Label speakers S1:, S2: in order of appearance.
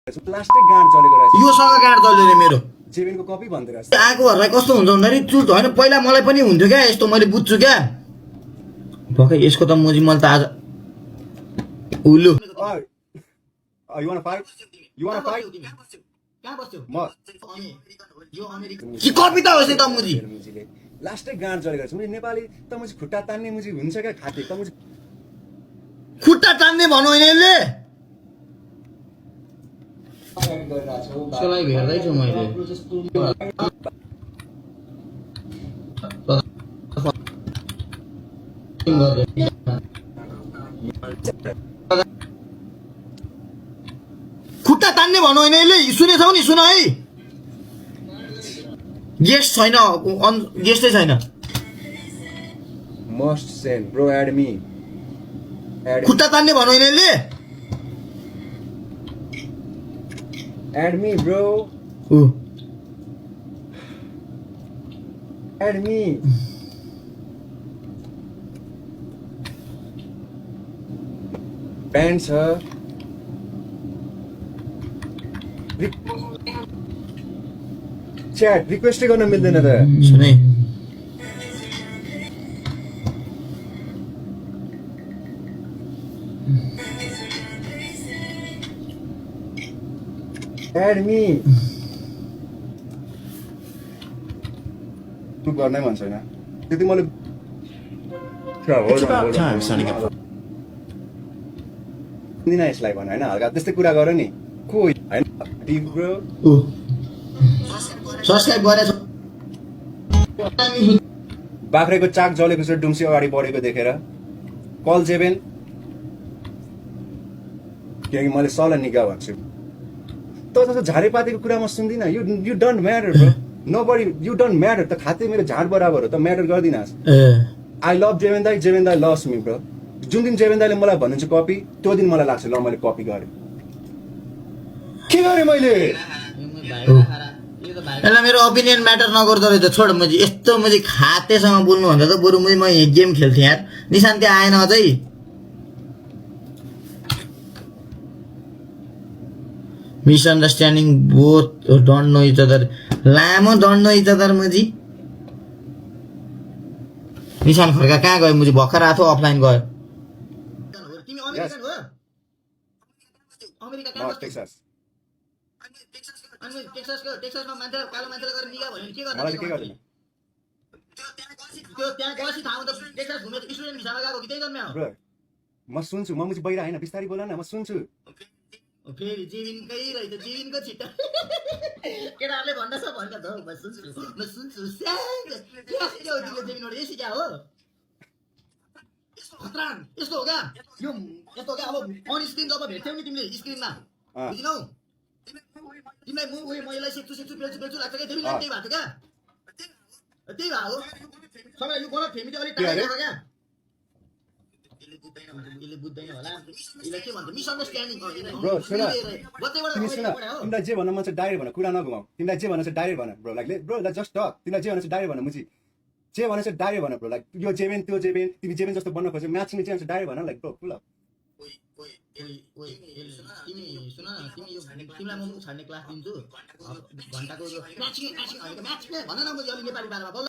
S1: Plastic God चलेको रहेछ
S2: योसँग God चल्यो रे मेरो
S1: जेबिनको कपी भन्दै रहेछ
S2: आएकोहरूलाई कस्तो हुन्छ भन्दाखेरि चुट होइन पहिला मलाई पनि हुन्थ्यो क्या यस्तो मैले बुझ्छु क्या भकै यसको त मुजी मैले त आज उलु
S1: You wanna fight? You wanna fight?
S2: कहाँ बस्छौ
S1: म
S2: यो अमेरिका के कपी त होस् नि त मुजी
S1: मुजीले लास्टै गाँड चलेको रहेछ मुजी नेपाली त मुजी खुट्टा तान्ने मुजी हुन्छ क्या खाते त मुजी
S2: खुट्टा तान्ने भन्नु होइन यसले यसलाई हेर्दैछु मैले खुट्टा तान्ने भन्नु होइन यसले सुनेछौ नि सुन है गेस्ट छैन गेस्टै छैन
S1: must send bro add me
S2: खुट्टा तान्ने भन्नु होइन यसले
S1: एड मी ब्रो
S2: ऊ
S1: एड मी ब्यान्ड छ च्याट रिक्वेस्टै गर्न मिल्दैन त
S2: सुने
S1: एड मी तु गर्नै मन छैन त्यति मैले दिन यसलाई भन होइन हल्का त्यस्तै कुरा गर नि को होइन ब्रो
S2: ऊ सब्स्क्राइब गरेछ
S1: बाख्रेको चाक जलेको छ डुम्सी अगाडि बढेको देखेर कल जेबेन किनकि मैले सल्लाह निका भन्छु त झारेपातीको कुरा म सुन्दिनँ you don't matter bro nobody you don't matter त खाते मेरो झाड बराबर हो त म्याटर गर्दिनस् आई लभ जेवेन दाई लभ्स मी ब्रो जुन दिन जेवेन दाईले मलाई भन्नुहुन्छ कपी त्यो दिन मलाई लाग्छ ल मैले कपी गरेँ के गरेँ मैले
S2: यसलाई मेरो ओपिनियन म्याटर नगर्दो रहेछ छोड मुझे यस्तो मुझे खातेसँग बोल्नु भन्दा त बरु मुझे म गेम खेल्थेँ यार निशान्ति आएन अझै misunderstanding both don't know each other लामो डन्ट नो इच अदर मुझी निशान खड्का कहाँ गयो मुझे भर्खर आएको थियो अफलाइन गयो तिमी अमेरिकन हो अमेरिका कहाँ बस्छौ
S1: टेक्सास
S2: अनि टेक्सासमा मान्छेलाई कालो मान्छेलाई गरेर निगा भन्यो के
S1: मलाई के
S2: गर्नु
S1: गर्दैन
S2: त्यो त्यहाँ गएपछि थाहा हुन्छ टेक्सास घुमेर स्टुडेन्ट भिसामा गएको कि त्यही जन्म्या हो
S1: ब्रो म सुन्छु म मुझे बहिरा होइन बिस्तारै बोल न म सुन्छु
S2: फेरि जेबिनकै रहेछ जेबिनको छिटो केटाहरूले भन्दैछ भन्छ त म सुन्छु जेबिनबाट यही सिक्या हो खतरान यस्तो हो क्या यो यस्तो हो क्या अब अन स्क्रिन जब भेट्थ्यौ नि तिमीले स्क्रिनमा बुझिनौ तिमीलाई म यसलाई सेक्छु बेल्छु लाग्छ क्या तिमीलाई त्यही भएको क्या त्यही भएको हो सबैलाई यो गलत फेमिली अलिक टाढा गएको क्या यसले बुझ्दैन होला यसलाई के भन्छ मिसअन्डरस्ट्यान्डिङ
S1: ब्रो सुन तिमी सुन तिमीलाई जे भन्न मन छ डाइरेक्ट भन कुरा नघुमाऊ तिमीलाई जे भन्न छ डाइरेक्ट भन bro like bro like just talk तिमीलाई जे भन्न छ डाइरेक्ट भन मुजी जे भन्न छ डाइरेक्ट भन ब्रो लाइक यो जेबेन त्यो जेबेन तिमी जेबेन जस्तो बन्न खोज्छौ म्याचिङ जे भन्छ डाइरेक्ट भन लाइक ब्रो पुल अप
S2: तिमी सुन तिमी यो तिमीलाई म मुख छाड्ने क्लास दिन्छु घन्टाको म्याचिङ भनेको म्याचिङ भन न मुझे अलि नेपाली बारेमा बोल